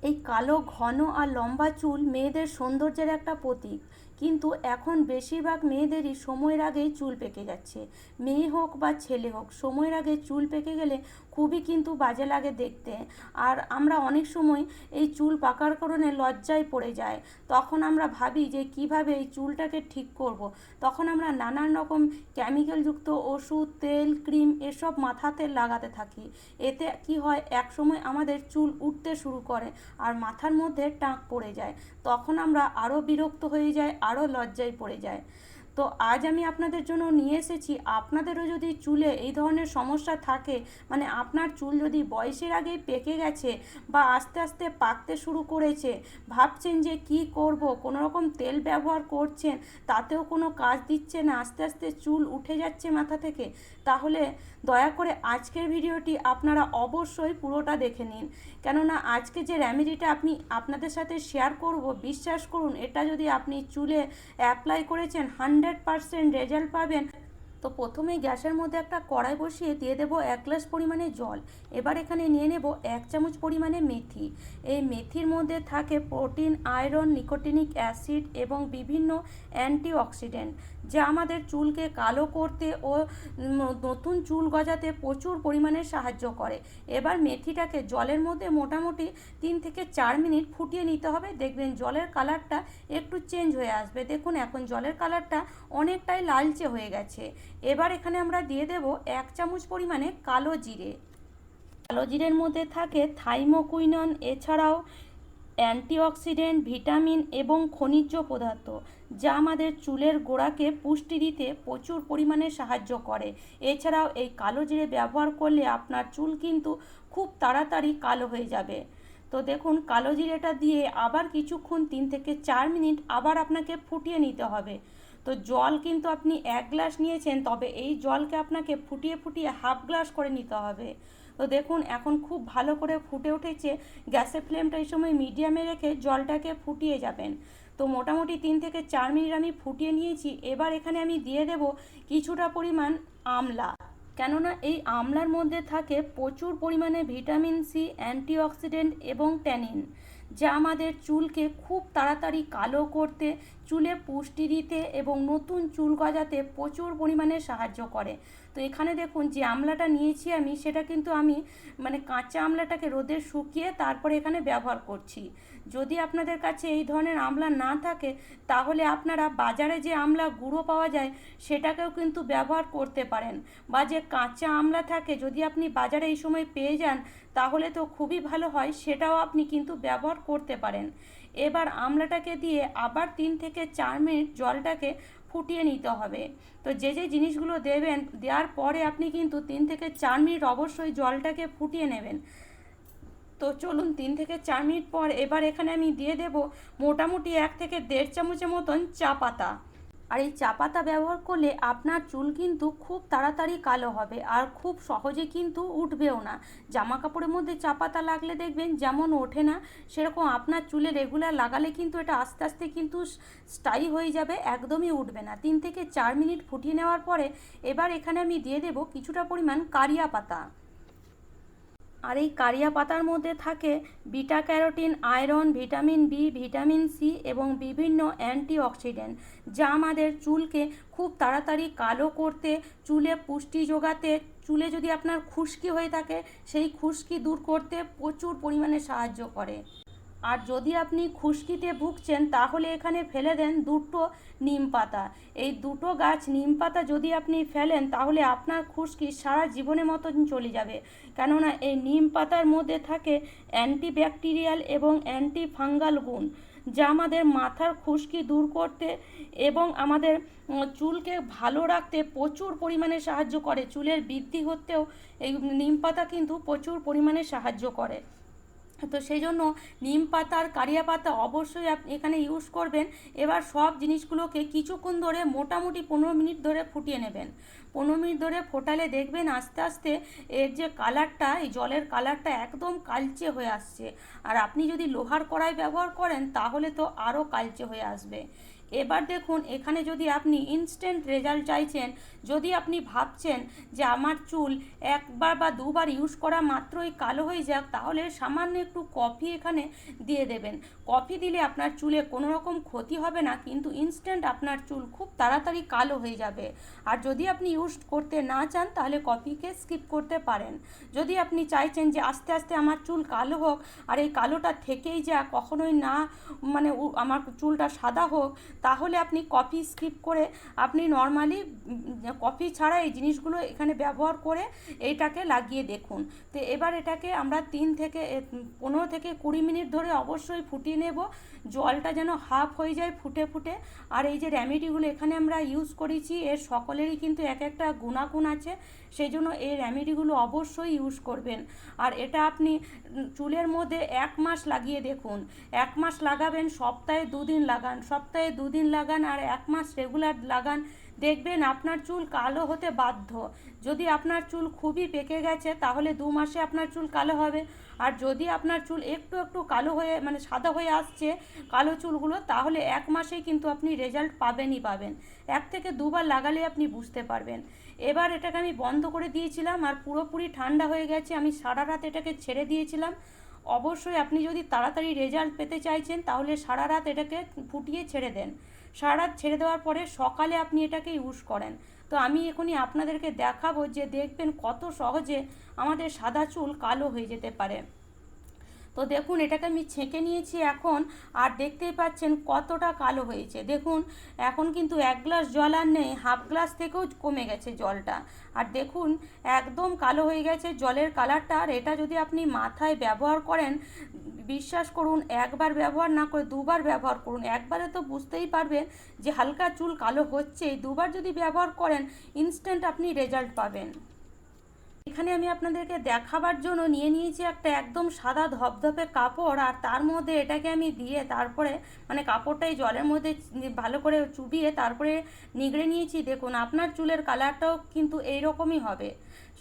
এই কালো ঘন আর লম্বা চুল মেয়েদের সৌন্দর্যের একটা প্রতীক, কিন্তু এখন বেশিরভাগ মেয়েদেরই সময়ের আগেই চুল পেকে যাচ্ছে। মেয়ে হোক বা ছেলে হোক, সময়ের আগে চুল পেকে গেলে খুবই কিন্তু বাজে লাগে দেখতে। আর আমরা অনেক সময় এই চুল পাকার কারণে লজ্জায় পড়ে যায়। তখন আমরা ভাবি যে কিভাবে এই চুলটাকে ঠিক করব। তখন আমরা নানান রকম কেমিক্যালযুক্ত ওষুধ, তেল, ক্রিম এসব মাথাতে লাগাতে থাকি। এতে কি হয়, এক সময় আমাদের চুল উঠতে শুরু করে আর মাথার মধ্যে টাক পড়ে যায়। তখন আমরা আরও বিরক্ত হয়ে যাই, আরও লজ্জায় পড়ে যায়। তো আজ আমি আপনাদের জন্য নিয়ে এসেছি, আপনাদেরও যদি চুলে এই ধরনের সমস্যা থাকে, মানে আপনার চুল যদি বয়সের আগেই পেকে গেছে বা আস্তে আস্তে পাকতে শুরু করেছে, ভাবছেন যে কি করব, কোনো রকম তেল ব্যবহার করছেন তাতেও কোনো কাজ দিচ্ছে না, আস্তে আস্তে চুল উঠে যাচ্ছে মাথা থেকে, তাহলে দয়া করে আজকের ভিডিওটি আপনারা অবশ্যই পুরোটা দেখে নিন। কেননা আজকে যে রেমেডিটা আপনাদের সাথে শেয়ার করব, বিশ্বাস করুন এটা যদি আপনি চুলে অ্যাপ্লাই করেছেন 100% রেজাল্ট পাবেন। তো প্রথমে গ্যাসের মধ্যে একটা কড়াই বসিয়ে দিয়ে দেবো 1 গ্লাস পরিমাণে জল। এবার এখানে নিয়ে নেব 1 চামচ পরিমাণে মেথি। এই মেথির মধ্যে থাকে প্রোটিন, আয়রন, নিকোটিনিক অ্যাসিড এবং বিভিন্ন অ্যান্টিঅক্সিডেন্ট, যা আমাদের চুলকে কালো করতে ও নতুন চুল গজাতে প্রচুর পরিমাণে সাহায্য করে। এবার মেথিটাকে জলের মধ্যে মোটামুটি 3 থেকে 4 মিনিট ফুটিয়ে নিতে হবে। দেখবেন জলের কালারটা একটু চেঞ্জ হয়ে আসবে। দেখুন এখন জলের কালারটা অনেকটাই লালচে হয়ে গেছে। এবার এখানে আমরা দিয়ে দেব 1 চামচ পরিমাণে কালো জিরে। কালো জিরের মধ্যে থাকে থাইমোকুইনন, এছাড়াও অ্যান্টিঅক্সিডেন্ট, ভিটামিন এবং খনিজ পদার্থ, যা আমাদের চুলের গোড়াকে পুষ্টি দিতে প্রচুর পরিমাণে সাহায্য করে। এছাড়াও এই কালো জিরে ব্যবহার করলে আপনার চুল কিন্তু খুব তাড়াতাড়ি কালো হয়ে যাবে। তো দেখুন কালো জিরেটা দিয়ে আবার কিছুক্ষণ 3 থেকে 4 মিনিট আবার আপনাকে ফুটিয়ে নিতে হবে। তো জল কিন্তু আপনি 1 গ্লাস নিয়েছেন, তবে এই জলকে আপনাকে ফুটিয়ে ফুটিয়ে হাফ গ্লাস করে নিতে হবে। তো দেখুন এখন খুব ভালো করে ফুটে উঠেছে। গ্যাসের ফ্লেমটা এই সময় মিডিয়ামে রেখে জলটাকে ফুটিয়ে যাবেন। তো মোটামুটি 3 থেকে 4 মিনিট আমি ফুটিয়ে নিয়েছি। এবার এখানে আমি দিয়ে দেব কিছুটা পরিমাণ আমলা। কেননা এই আমলার মধ্যে থাকে প্রচুর পরিমাণে ভিটামিন সি, অ্যান্টিঅক্সিডেন্ট এবং ট্যানিন, যা আমাদের চুলকে খুব তাড়াতাড়ি কালো করতে, চুলে পুষ্টি দিতে এবং নতুন চুল গজাতে প্রচুর পরিমাণে সাহায্য করে। তো এখানে দেখুন যে আমলাটা নিয়েছি আমি, সেটা কিন্তু আমি মানে কাঁচা আমলাটাকে রোদে শুকিয়ে তারপরে এখানে ব্যবহার করছি। যদি আপনাদের কাছে এই ধরনের আমলা না থাকে, তাহলে আপনারা বাজারে যে আমলা গুঁড়ো পাওয়া যায় সেটাকেও কিন্তু ব্যবহার করতে পারেন, বা যে কাঁচা আমলা থাকে যদি আপনি বাজারে এই সময় পেয়ে যান তাহলে তো খুবই ভালো হয়, সেটাও আপনি কিন্তু ব্যবহার করতে পারেন। এবার আমলাটাকে দিয়ে আবার 3 থেকে 4 মিনিট জলটাকে ফুটিয়ে নিতে হবে। তো যে যে জিনিসগুলো দেবেন, দেওয়ার পরে আপনি কিন্তু 3 থেকে 4 মিনিট অবশ্যই জলটাকে ফুটিয়ে নেবেন। তো চলুন 3 থেকে 4 মিনিট পর এবার এখানে আমি দিয়ে দেব মোটামুটি 1 থেকে 1.5 চামচের মতন চা পাতা। আর এই চা পাতা ব্যবহার করলে আপনার চুল কিন্তু খুব তাড়াতাড়ি কালো হবে আর খুব সহজে কিন্তু উঠবেও না। জামা কাপড়ের মধ্যে চা পাতা লাগলে দেখবেন যেমন ওঠে না, সেরকম আপনার চুলে রেগুলার লাগালে কিন্তু এটা আস্তে আস্তে কিন্তু স্থায়ী হয়ে যাবে, একদমই উঠবে না। 3 থেকে 4 মিনিট ফুটিয়ে নেওয়ার পরে এবার এখানে আমি দিয়ে দেব কিছুটা পরিমাণ কারিয়া পাতা। আর এই কারিয়া পাতার মধ্যে থাকে beta carotene, iron, vitamin B, vitamin C এবং বিভিন্ন অ্যান্টিঅক্সিডেন্ট, যা আমাদের চুলকে খুব তাড়াতাড়ি কালো করতে, চুলে পুষ্টি যোগাতে, চুলে যদি আপনার খুশকি হয়ে থাকে সেই খুশকি দূর করতে প্রচুর পরিমাণে সাহায্য করে। আর যদি আপনি খুশকিতে ভুগছেন তাহলে এখানে ফেলে দেন 2টো নিম পাতা। এই 2টো গাছ নিম পাতা যদি আপনি ফেলেন তাহলে আপনার খুশকি সারা জীবনের মতন চলে যাবে। কেননা এই নিম পাতার মধ্যে থাকে অ্যান্টিব্যাকটেরিয়াল এবং অ্যান্টি ফাঙ্গাল গুণ, যা আমাদের মাথার খুশকি দূর করতে এবং আমাদের চুলকে ভালো রাখতে প্রচুর পরিমাণে সাহায্য করে। চুলের বৃদ্ধি হতেও এই নিম পাতা কিন্তু প্রচুর পরিমাণে সাহায্য করে। তো সেই জন্য নিম পাতা আর কারিয়া পাতা অবশ্যই আপনি এখানে ইউজ করবেন। এবার সব জিনিসগুলোকে কিছুক্ষণ ধরে মোটামুটি 15 মিনিট ধরে ফুটিয়ে নেবেন। 15 মিনিট ধরে ফোটালে দেখবেন আস্তে আস্তে এর যে কালারটা, এই জলের কালারটা একদম কালচে হয়ে আসছে। আর আপনি যদি লোহার কড়াই ব্যবহার করেন তাহলে তো আরও কালচে হয়ে আসবে। এবার দেখুন এখানে যদি আপনি ইনস্ট্যান্ট রেজাল্ট চাইছেন, যদি আপনি ভাবছেন যে আমার চুল একবার বা দুবার ইউজ করা মাত্রই কালো হয়ে যাক, তাহলে সামান্য একটু কফি এখানে দিয়ে দেবেন। কফি দিলে আপনার চুলে কোনো রকম ক্ষতি হবে না, কিন্তু ইনস্ট্যান্ট আপনার চুল খুব তাড়াতাড়ি কালো হয়ে যাবে। আর যদি আপনি ইউজ করতে না চান তাহলে কফিকে স্কিপ করতে পারেন। যদি আপনি চাইছেন যে আস্তে আস্তে আমার চুল কালো হোক আর এই কালোটা থেকেই যা, কখনোই না মানে আমার চুলটা সাদা হোক, তাহলে আপনি কফি স্কিপ করে আপনি নর্মালি কফি ছাড়া এই জিনিসগুলো এখানে ব্যবহার করে এইটাকে লাগিয়ে দেখুন। তো এবার এটাকে আমরা 15 থেকে 20 মিনিট ধরে অবশ্যই ফুটিয়ে নেব, জলটা যেন হাফ হয়ে যায় ফুটে ফুটে। আর এই যে রেমেডিগুলো এখানে আমরা ইউজ করেছি এর সকলেরই কিন্তু এক একটা গুণাগুণ আছে, সেই জন্য এই রেমেডিগুলো অবশ্যই ইউজ করবেন। আর এটা আপনি চুলের মধ্যে 1 মাস লাগিয়ে দেখুন। 1 মাস লাগাবেন, সপ্তাহে 2 দিন লাগান, সপ্তাহে 2 দিন লাগান আর 1 মাস রেগুলার লাগান, দেখবেন আপনার চুল কালো হতে বাধ্য। যদি আপনার চুল খুবই পেকে গেছে তাহলে 2 মাসে আপনার চুল কালো হবে। আর যদি আপনার চুল একটু একটু কালো হয়ে মানে সাদা হয়ে আসছে কালো চুলগুলো, তাহলে 1 মাসেই কিন্তু আপনি রেজাল্ট পাবেনই পাবেন। 1 থেকে 2 বার লাগালে আপনি বুঝতে পারবেন। এবার এটাকে আমি বন্ধ করে দিয়েছিলাম আর পুরোপুরি ঠান্ডা হয়ে গেছে, আমি সারা রাত এটাকে ছেড়ে দিয়েছিলাম। অবশ্যই আপনি যদি তাড়াতাড়ি রেজাল্ট পেতে চাইছেন তাহলে সারা রাত এটাকে ফুটিয়ে ছেড়ে দেন। সারা রাত ছেড়ে দেওয়ার পরে সকালে আপনি এটাকে ইউজ করেন। তো আমি এখনই আপনাদেরকে দেখাবো যে দেখবেন কত সহজে আমাদের সাদা চুল কালো হয়ে যেতে পারে। তো দেখুন এটাকে আমি ছেঁকে নিয়েছি এখন, আর দেখতেই পাচ্ছেন কতটা কালো হয়েছে। দেখুন এখন কিন্তু 1 গ্লাস জল আর নেই, হাফ গ্লাস থেকেও কমে গেছে জলটা। আর দেখুন একদম কালো হয়ে গেছে জলের কালারটা। আর এটা যদি আপনি মাথায় ব্যবহার করেন, বিশ্বাস করুন একবার ব্যবহার না করে 2 বার ব্যবহার করুন। একবারে তো বুঝতেই পারবেন যে হালকা চুল কালো হচ্ছে, 2 বার যদি ব্যবহার করেন ইনস্ট্যান্ট আপনি রেজাল্ট পাবেন। এখানে আমি আপনাদেরকে দেখাবার জন্য নিয়ে নিয়েছি একটা একদম সাদা ধপধপে কাপড়, আর তার মধ্যে এটাকে আমি দিয়ে তারপরে মানে কাপড়টাই জলের মধ্যে ভালো করে চুবিয়ে তারপরে নিগড়ে নিয়েছি। দেখুন আপনার চুলের কালারটাও কিন্তু এইরকমই হবে।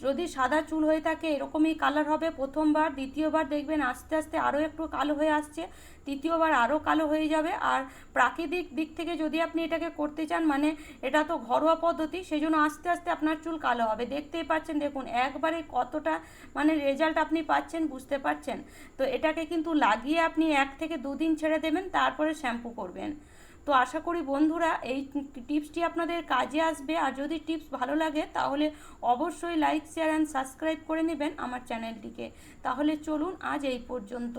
যদি সাদা চুল হয়ে থাকে এরকমই কালার হবে প্রথমবার, দ্বিতীয়বার দেখবেন আস্তে আস্তে আরও একটু কালো হয়ে আসছে, তৃতীয়বার আরও কালো হয়ে যাবে। আর প্রাকৃতিক দিক থেকে যদি আপনি এটাকে করতে চান, মানে এটা তো ঘরোয়া পদ্ধতি, সেই জন্য আস্তে আস্তে আপনার চুল কালো হবে। দেখতেই পাচ্ছেন দেখুন একবারে কতটা মানে রেজাল্ট আপনি পাচ্ছেন, বুঝতে পারছেন। তো এটাকে কিন্তু লাগিয়ে আপনি 1 থেকে 2 দিন ছেড়ে দেবেন, তারপরে শ্যাম্পু করবেন। তো আশা করি বন্ধুরা এই টিপসটি আপনাদের কাজে আসবে। আর যদি টিপস ভালো লাগে তাহলে অবশ্যই লাইক শেয়ার অ্যান্ড সাবস্ক্রাইব করে নেবেন আমার চ্যানেলটিকে। তাহলে চলুন আজ এই পর্যন্ত।